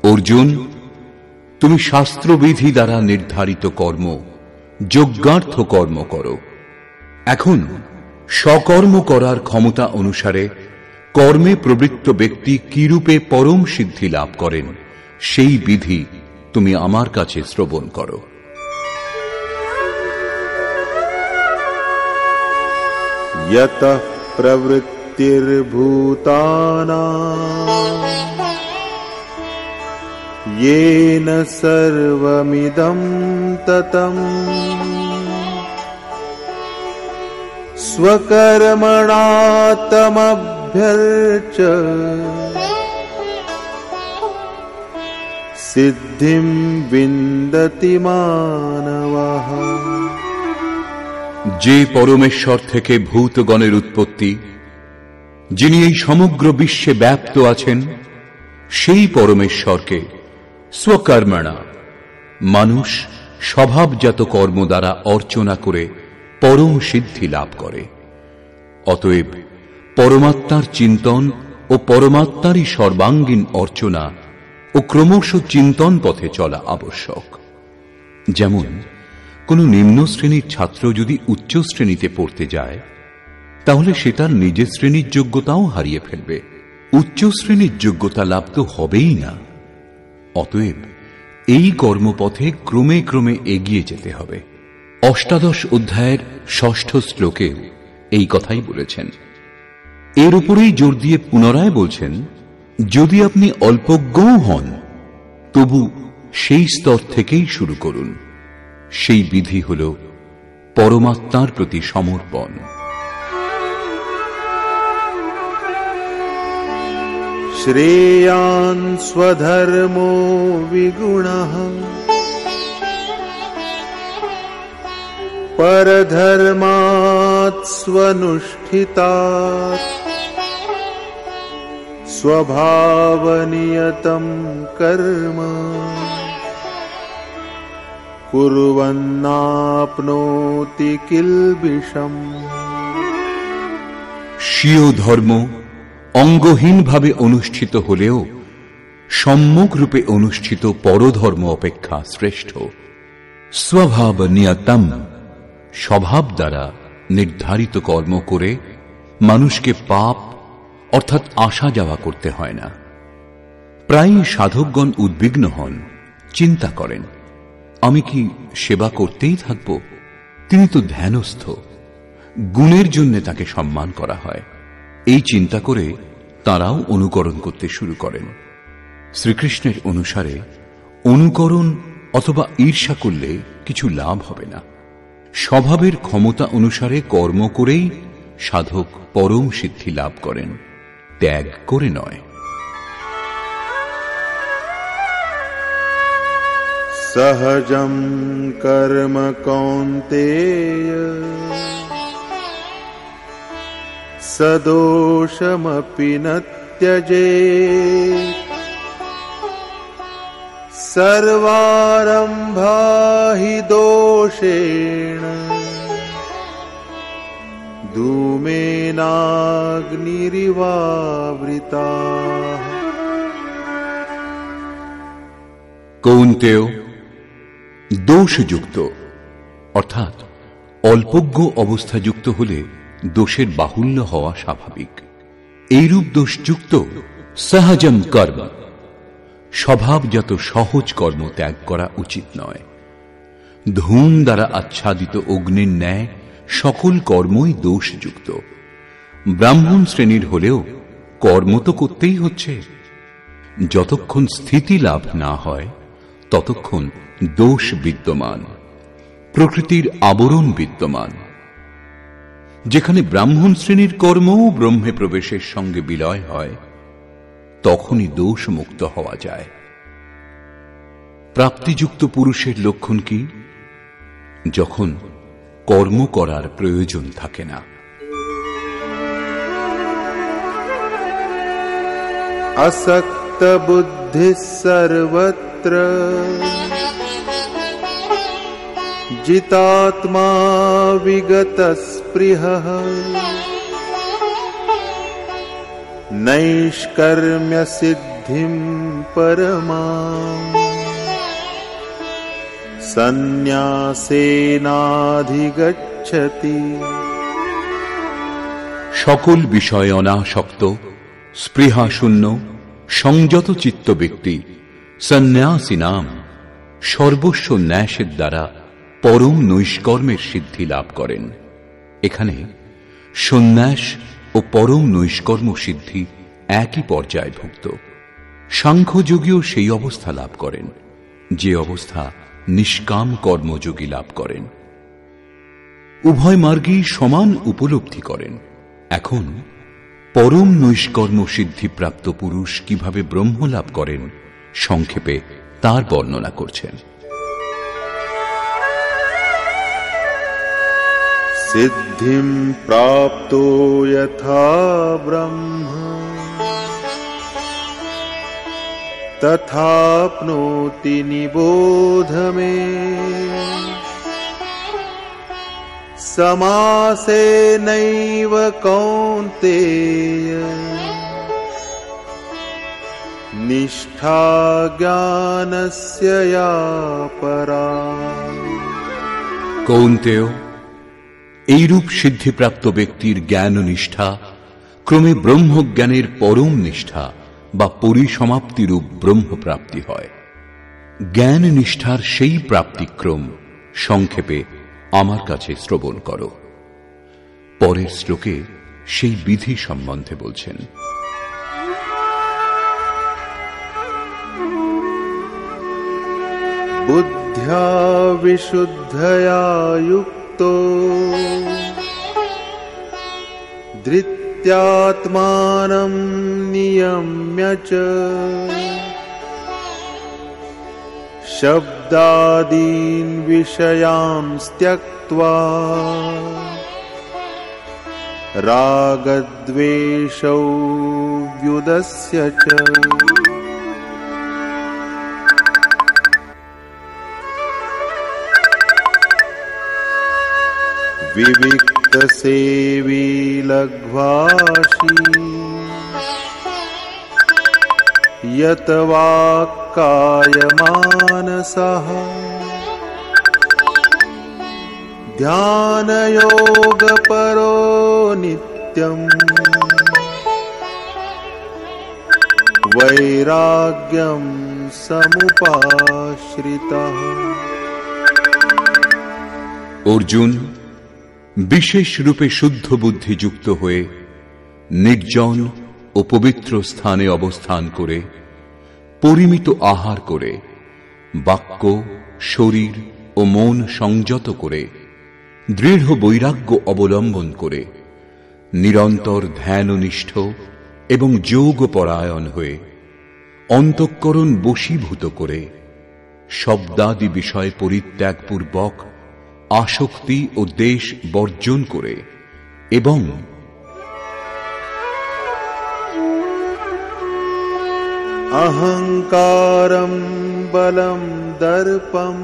অর্জুন, তুমি শাস্ত্রবিধি দ্বারা নির্ধারিত কর্ম, যজ্ঞার্থ কর্ম করো। এখন সকর্ম করার ক্ষমতা অনুসারে কর্মে প্রবৃত্ত ব্যক্তি কিরূপে পরম সিদ্ধি লাভ করেন, সেই বিধি তুমি আমার কাছে শ্রবণ করো। यतः प्रवृत्तिर्भूतानां येन सर्वमिदं ततं स्वकर्मणा तमभ्यर्च्य सिद्धिं विन्दति मानवः। যে পরমেশ্বর থেকে ভূতগণের উৎপত্তি, যিনি এই সমগ্র বিশ্বে ব্যাপ্ত আছেন, সেই পরমেশ্বরকে স্বকর্মণা মানুষ স্বভাবজাত কর্ম দ্বারা অর্চনা করে পরম সিদ্ধি লাভ করে। অতএব পরমাত্মার চিন্তন ও পরমাত্মারই সর্বাঙ্গীন অর্চনা ও ক্রমশ চিন্তন পথে চলা আবশ্যক। যেমন কোন নিম্ন শ্রেণীর ছাত্র যদি উচ্চ শ্রেণীতে পড়তে যায়, তাহলে সে তার নিজের শ্রেণীর যোগ্যতাও হারিয়ে ফেলবে, উচ্চ শ্রেণীর যোগ্যতা লাভ তো হবেই না। অতএব এই কর্মপথে ক্রমে ক্রমে এগিয়ে যেতে হবে। অষ্টাদশ অধ্যায়ের ৬ষ্ঠ শ্লোকে এই কথাই বলেছেন। এর উপরেই জোর দিয়ে পুনরায় বলছেন, যদি আপনি অল্পজ্ঞও হন, তবু সেই স্তর থেকেই শুরু করুন। সেই বিধি হল পরমাত্মার প্রতি সমর্পণ। শ্রেয়ান স্বধর্মো বিগুণঃ পরধর্মাৎ স্বনুষ্ঠিতাৎ স্বভাবনিয়তম কর্ম কুর্বন্নাপ্নোতি কিলবিষম। স্বীয় ধর্ম অঙ্গহীনভাবে অনুষ্ঠিত হলেও সম্যক রূপে অনুষ্ঠিত পরধর্ম অপেক্ষা শ্রেষ্ঠ। স্বভাব নিয়তম, স্বভাব দ্বারা নির্ধারিত কর্ম করে মানুষকে পাপ অর্থাৎ আসা যাওয়া করতে হয় না। প্রায় সাধকগণ উদ্বিগ্ন হন, চিন্তা করেন, আমি কি সেবা করতেই থাকব? তিনি তো ধ্যানস্থ, গুণের জন্য তাকে সম্মান করা হয়। এই চিন্তা করে তারাও অনুকরণ করতে শুরু করেন। শ্রীকৃষ্ণের অনুসারে অনুকরণ অথবা ঈর্ষা করলে কিছু লাভ হবে না। স্বভাবের ক্ষমতা অনুসারে কর্ম করেই সাধক পরম সিদ্ধি লাভ করেন, ত্যাগ করে নয়। সহজম কর্ম কৌন্তেয় সদোষমপি ন ত্যজেৎ সর্বারম্ভা হি দোষেণ ধূমেনাগ্নিরিবাবৃতাঃ। কৌন্তেয়, দোষযুক্ত অর্থাৎ অল্পজ্ঞ অবস্থাযুক্ত হলে দোষের বাহুল্য হওয়া স্বাভাবিক। এইরূপ দোষযুক্ত সহজম কর্ম, স্বভাবজাত সহজ কর্ম ত্যাগ করা উচিত নয়। ধূম দ্বারা আচ্ছাদিত অগ্নির ন্যায় সকল কর্মই দোষযুক্ত। ব্রাহ্মণ শ্রেণীর হলেও কর্ম তো করতেই হচ্ছে। যতক্ষণ স্থিতি লাভ না হয় ততক্ষণ দোষ বিদ্যমান, প্রকৃতির আবরণ বিদ্যমান। যেখানে ব্রাহ্মণ শ্রেণীর কর্মও ব্রহ্মে প্রবেশের সঙ্গে বিলয় হয়, তখনই দোষ মুক্ত হওয়া যায়। প্রাপ্তিযুক্ত পুরুষের লক্ষণ কি? যখন কর্ম করার প্রয়োজন থাকে না। আসক্ত বুদ্ধি সর্বত্র জিতাত্মা বিগত স্পৃহঃ নৈষ্কর্ম্য সিদ্ধ सिद्धिं परमाम् सन्न्यासेनाधिगच्छति। সকল বিষয়ে অনাসক্ত, স্পৃহাশূন্য, সংযত চিত্ত ব্যক্তি সন্ন্যাসী নাম সর্বস্ব ন্যাসের দ্বারা পরম নৈষ্কর্মের সিদ্ধি লাভ করেন। এখানে সন্ন্যাস ও পরম নৈষ্কর্ম সিদ্ধি একই পর্যায়ভুক্ত। সাংখ্যযোগীও সেই অবস্থা লাভ করেন যে অবস্থা নিষ্কাম কর্মযোগী লাভ করেন। উভয় মার্গেই সমান উপলব্ধি করেন। এখন পরম নৈষ্কর্ম সিদ্ধিপ্রাপ্ত পুরুষ কিভাবে ব্রহ্ম লাভ করেন সংক্ষেপে তার বর্ণনা করছেন। सिद्धिं प्राप्तो यथा ब्रह्म तथाप्नोति निबोध मे। समासेनैव कौन्तेय निष्ठा ज्ञानस्य या परा। কৌন্তেয়, এইরূপ সিদ্ধিপ্রাপ্ত ব্যক্তির জ্ঞান ও নিষ্ঠা ক্রমে ব্রহ্মজ্ঞানের পরম নিষ্ঠা বা পরিসমাপ্তিরূপ ব্রহ্মপ্রাপ্তি হয়। জ্ঞান নিষ্ঠার সেই প্রাপ্তিক্রম সংক্ষেপে আমার কাছে শ্রবণ করো। পরের শ্লোকে সেই বিধি সম্বন্ধে বলছেন। बुद्ध्या विशुद्धया युक्तो धृत्यात्मानं नियम्य च शब्दादीन् विषयान् त्यक्त्वा रागद्वेषौ व्युदस्य च। विविक्त सेवी लघ्वाशी यत वाक्काय मानसः ध्यान योग परो नित्यम् वैराग्यं समुपाश्रितः। অর্জুন, বিশেষ রূপে শুদ্ধ বুদ্ধি যুক্ত হয়ে নির্জন ও পবিত্র স্থানে অবস্থান করে পরিমিত আহার করে বাক্য, শরীর ও মন সংযত করে দৃঢ় বৈরাগ্য অবলম্বন করে নিরন্তর ধ্যাননিষ্ঠ এবং যোগপরায়ণ হয়ে অন্তঃকরণ বশীভূত করে শব্দাদি বিষয় পরিত্যাগপূর্বক আসক্তি ও দেশ বর্জন করে এবং अहंकारं बलं दर्पं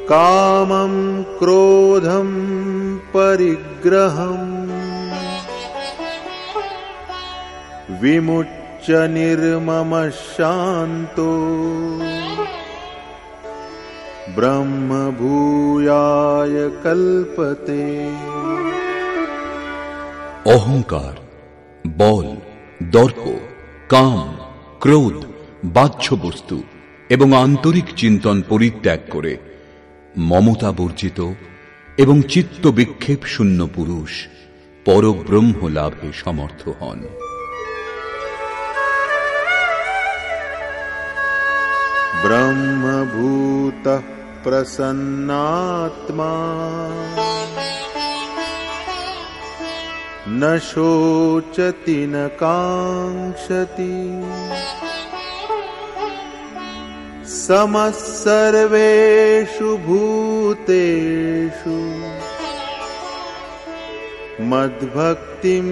कामं क्रोधं परिग्रहं विमुच्य निर्ममः शान्तो ब्रह्म भूयाय कल्पते। অহংকার, বল, দর্প, কাম, ক্রোধ, বাহ্য বস্তু এবং আন্তরিক চিন্তন পরিত্যাগ করে মমতা বর্জিত এবং চিত্ত বিক্ষেপ শূন্য পুরুষ পরব্রহ্ম লাভে সমর্থ হন। ब्रह्मभूतः प्रसन्नात्मा न शोचति न काङ्क्षति समः सर्वेषु भूतेषु मद्भक्तिं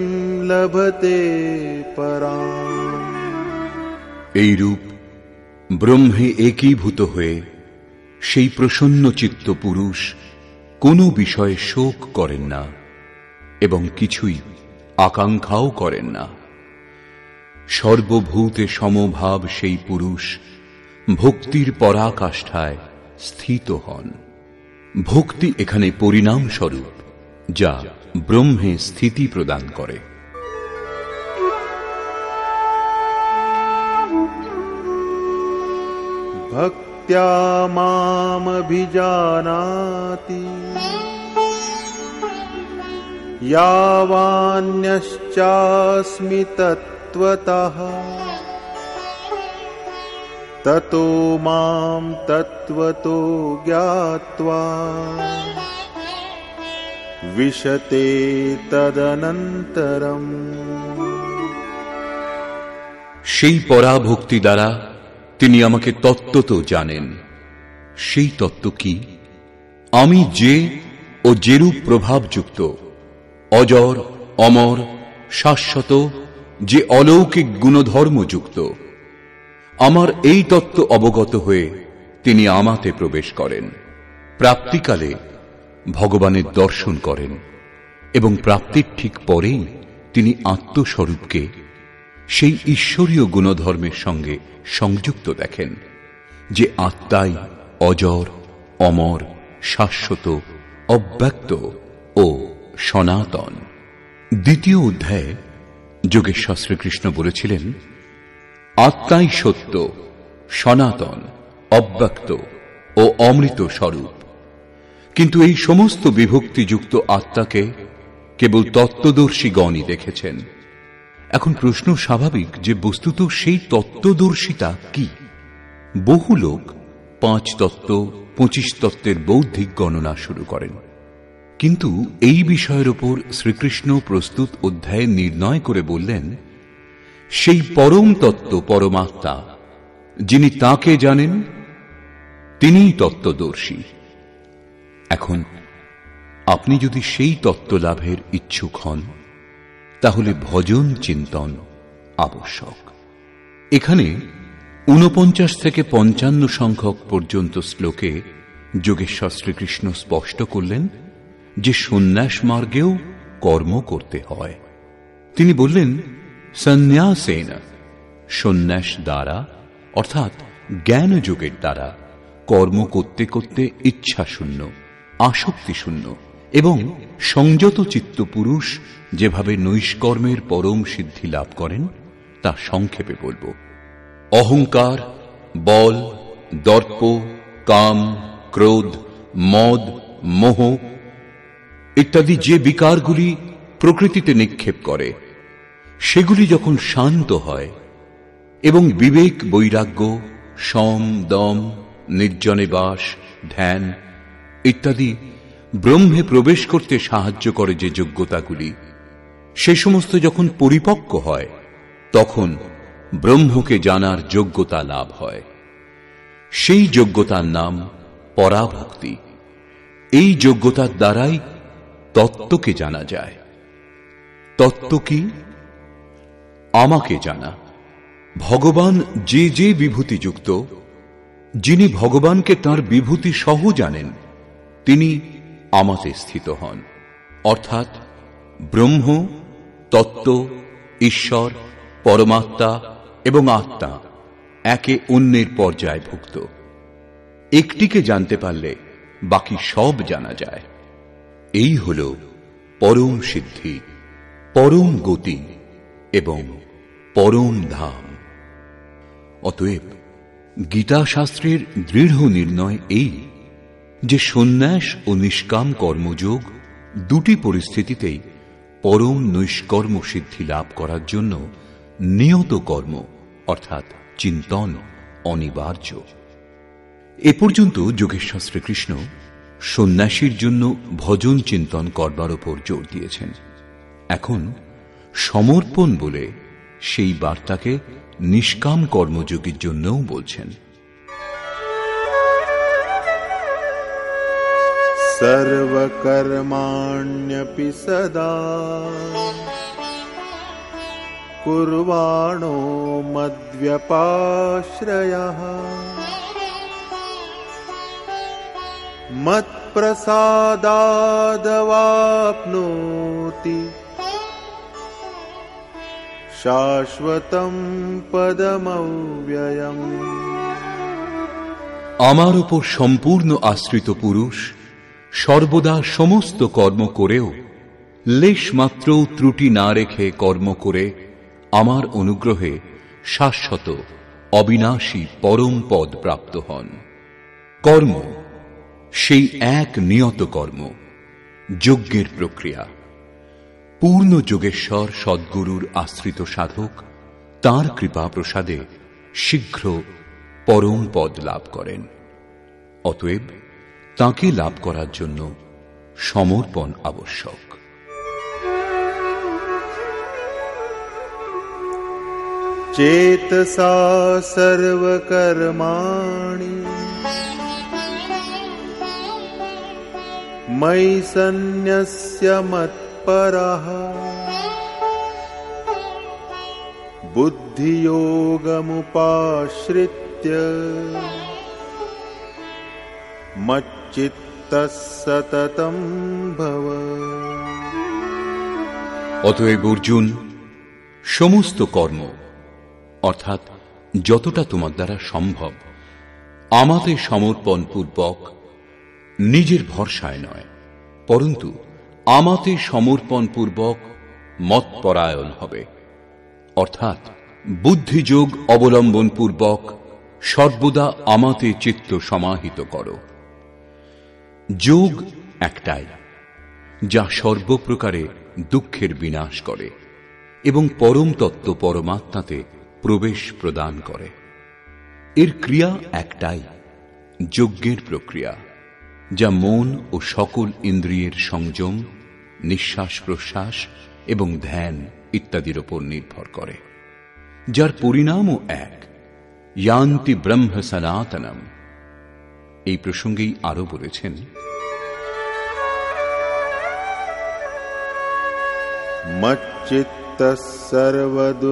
लभते पराम्। এইরূপ ব্রহ্মে একীভূত হয়ে সেই প্রসন্ন চিত্ত পুরুষ কোনো বিষয়ে শোক করেন না এবং কিছুই আকাঙ্ক্ষাও করেন না। সর্বভূতে সমভাব সেই পুরুষ ভক্তির পরাকাষ্ঠায় স্থিত হন। ভক্তি এখানে পরিণাম স্বরূপ, যা ব্রহ্মে স্থিতি প্রদান করে। ভক্ত্যা মামভিজানাতি यावान्यश्चास्मि तत्त्वतः ततो मां तत्त्वतो ज्ञात्वा विशते तदनन्तरम्। সেই পরাভক্তি দ্বারা তিনি আমাকে তত্ত্বত জানেন। সেই তত্ত্ব কি? আমি যে ও যেরূপ প্রভাবযুক্ত, অজর, অমর, শাশ্বত, যে অলৌকিক গুণধর্মযুক্ত, আমার এই তত্ত্ব অবগত হয়ে তিনি আমাতে প্রবেশ করেন। প্রাপ্তিকালে ভগবানের দর্শন করেন এবং প্রাপ্তির ঠিক পরেই তিনি আত্মস্বরূপকে সেই ঈশ্বরীয় গুণধর্মের সঙ্গে সংযুক্ত দেখেন, যে আত্মাই অজর, অমর, শাশ্বত, অব্যক্ত ও সনাতন। দ্বিতীয় অধ্যায়ে যোগেশ্বর শ্রীকৃষ্ণ বলেছিলেন, আত্মাই সত্য, সনাতন, অব্যক্ত ও অমৃত স্বরূপ। কিন্তু এই সমস্ত বিভক্তিযুক্ত আত্মাকে কেবল তত্ত্বদর্শীগণই দেখেছেন। এখন প্রশ্ন স্বাভাবিক যে বস্তুত সেই তত্ত্বদর্শিতা কি? বহু লোক 5 তত্ত্ব, 25 তত্ত্বের বৌদ্ধিক গণনা শুরু করেন, কিন্তু এই বিষয়ের উপর শ্রীকৃষ্ণ প্রস্তুত অধ্যায়ে নির্ণয় করে বললেন, সেই পরম তত্ত্ব পরমাত্মা, যিনি তাকে জানেন, তিনিই তত্ত্বদর্শী। এখন আপনি যদি সেই তত্ত্ব লাভের ইচ্ছুক হন, তাহলে ভজন চিন্তন আবশ্যক। এখানে 49 থেকে 55 সংখ্যক পর্যন্ত শ্লোকে যোগেশ্বর শ্রীকৃষ্ণ স্পষ্ট করলেন যে সন্ন্যাস মার্গেও কর্ম করতে হয়। তিনি বললেন, সন্ন্যাসেন, সন্ন্যাস দ্বারা অর্থাৎ জ্ঞান যোগের দ্বারা কর্ম করতে করতে ইচ্ছা শূন্য, আসক্তি শূন্য এবং সংযত চিত্ত পুরুষ যেভাবে নৈষ্কর্মের পরম সিদ্ধি লাভ করেন, তা সংক্ষেপে বলব। অহংকার, বল, দর্প, কাম, ক্রোধ, মদ, মোহ ইত্যাদি যে বিকারগুলি প্রকৃতিতে নিক্ষেপ করে, সেগুলি যখন শান্ত হয় এবং বিবেক, বৈরাগ্য, সম, দম, নির্জনে বাস, ধ্যান ইত্যাদি ব্রহ্মে প্রবেশ করতে সাহায্য করে যে যোগ্যতাগুলি, সে সমস্ত যখন পরিপক্ক হয়, তখন ব্রহ্মকে জানার যোগ্যতা লাভ হয়। সেই যোগ্যতার নাম পরাভক্তি। এই যোগ্যতার দ্বারাই তত্ত্বকে জানা যায়। তত্ত্ব কি? আমাকে জানা। ভগবান যে যে বিভূতিযুক্ত, যিনি ভগবানকে তাঁর বিভূতি সহ জানেন, তিনি আমাতে স্থিত হন। অর্থাৎ ব্রহ্ম, তত্ত্ব, ঈশ্বর, পরমাত্মা এবং আত্মা একে অন্যের পর্যায়ভুক্ত। একটিকে জানতে পারলে বাকি সব জানা যায়। এই হল পরম সিদ্ধি, পরম গতি এবং পরম ধাম। অতএব গীতা শাস্ত্রের দৃঢ় নির্ণয় এই যে সন্ন্যাস ও নিষ্কাম কর্মযোগ দুটি পরিস্থিতিতেই পরম নৈষ্কর্ম সিদ্ধি লাভ করার জন্য নিয়ত কর্ম অর্থাৎ চিন্তন অনিবার্য। এ পর্যন্ত যোগেশ্বর শ্রীকৃষ্ণ সন্ন্যাসীর জন্য ভজন চিন্তন করবার উপর জোর দিয়েছেন। এখন সমর্পণ বলে সেই বার্তাকে নিষ্কাম কর্মযোগীর জন্যও বলছেন। सर्वकर्माण्यपि सदा कुर्वाणो मद्व्यपाश्रयः मत्प्रसादादवाप्नोति शाश्वतं पदमव्ययम्। আমার উপর সম্পূর্ণ আশ্রিত পুরুষ সর্বদা সমস্ত কর্ম করেও লেশমাত্র ত্রুটি না রেখে কর্ম করে আমার অনুগ্রহে শাশ্বত অবিনাশী পরম পদ প্রাপ্ত হন। কর্ম সেই এক নিয়ত কর্ম, যজ্ঞের প্রক্রিয়া। পূর্ণ যোগেশ্বর সদ্গুরুর আশ্রিত সাধক তাঁর কৃপা প্রসাদে শীঘ্র পরম পদ লাভ করেন। অতএব তাঁকে লাভ করার জন্য সমর্পণ আবশ্যক। चेतसा सर्वकर्माणि मयि सन्न्यस्य मत्परः बुद्धियोगमुपाश्रित्य मच्चित्तः सततं भव। অতএব অর্জুন, সমস্ত কর্ম অর্থাৎ যতটা তোমার দ্বারা সম্ভব আমাতে সমর্পণ পূর্বক, নিজের ভরসায় নয় পরন্তু আমাতে সমর্পণ পূর্বক মতপরায়ণ হবে। অর্থাৎ বুদ্ধিযোগ অবলম্বন পূর্বক সর্বদা আমাতে চিত্ত সমাহিত করো। যোগ একটাই, যা সর্বপ্রকারে দুঃখের বিনাশ করে এবং পরম তত্ত্ব পরমাত্মাতে প্রবেশ প্রদান করে। এর ক্রিয়া একটাই, যজ্ঞের প্রক্রিয়া, যা মন ও সকল ইন্দ্রিয়ের সংযম, নিঃশ্বাস প্রশ্বাস এবং ধ্যান ইত্যাদির উপর নির্ভর করে, যার পরিণামও এক, ইয়ান্তি ব্রহ্ম সনাতনম। এই প্রসঙ্গেই আরো বলেছেন, मच्चित्तः सर्वदुर्गाणि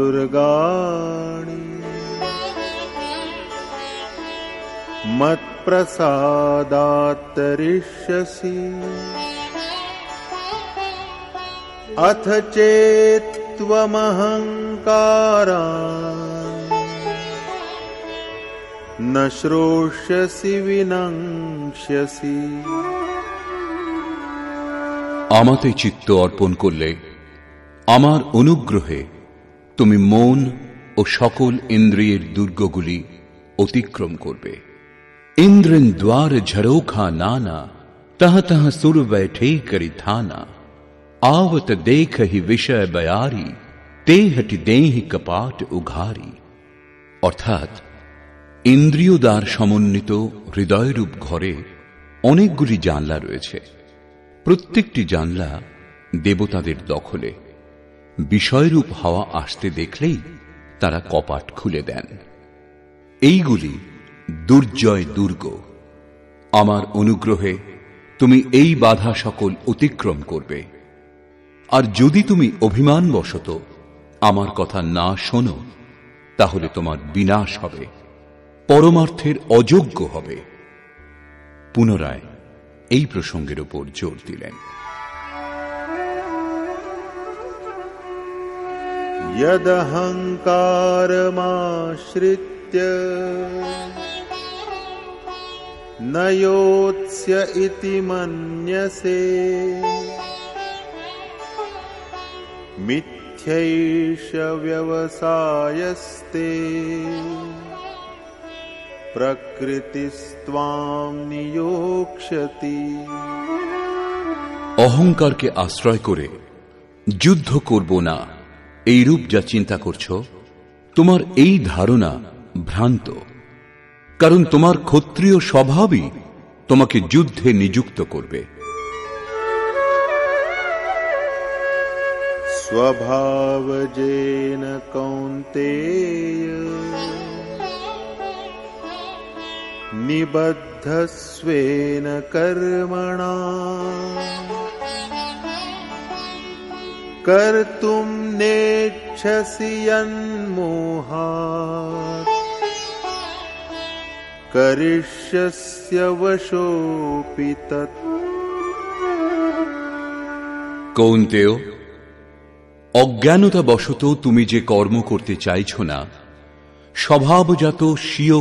मत्प्रसादात् तरिष्यसि अथ चेत्त्वमहङ्कारान् न श्रोष्यसि विनङ्क्ष्यसि। আমাতে চিত্ত অর্পণ করলে আমার অনুগ্রহে তুমি মন ও সকল ইন্দ্রিয়ের দুর্গগুলি অতিক্রম করবে। ইন্দ্রেন দ্বার ঝরোখা নানা তহ তহ সুর বৈঠে করি থানা आवत देख ही विषय बयारी ते हटि देहि कपाट उघारी। অর্থাৎ ইন্দ্রিয় দ্বার সমন্বিত হৃদয়রূপ ঘরে অনেকগুলি জানলা রয়েছে। প্রত্যেকটি জানলা দেবতাদের দখলে। বিষয়রূপ হাওয়া আসতে দেখলেই তারা কপাট খুলে দেন। এইগুলি দুর্জয় দুর্গ। আমার অনুগ্রহে তুমি এই বাধা সকল অতিক্রম করবে। আর যদি তুমি অভিমানবশত আমার কথা না শোনো, তাহলে তোমার বিনাশ হবে, পরমার্থের অযোগ্য হবে। পুনরায় এই প্রসঙ্গের উপর জোর দিলেন। यदहङ्कारमाश्रित्य न योत्स्य इति मन्यसे मिथ्यैष व्यवसायस्ते प्रकृतिस्त्वां नियोक्ष्यति। অহংকারকে আশ্রয় করে যুদ্ধ করব না, এই রূপ যা চিন্তা করছ, তোমার এই ধারণা ভ্রান্ত। কারণ তোমার ক্ষত্রিয় স্বভাবই তোমাকে যুদ্ধে নিযুক্ত করবে। स्वभावजेन कौन्तेय निबद्धस्वेन कर्मणा कर्तुं नेच्छसि यन्मोहात् करिष्यस्य वशोऽपि तत्। কৌন্তেয়, অজ্ঞানতাবশত তুমি যে কর্ম করতে চাইছ না, স্বভাবজাত স্বীয়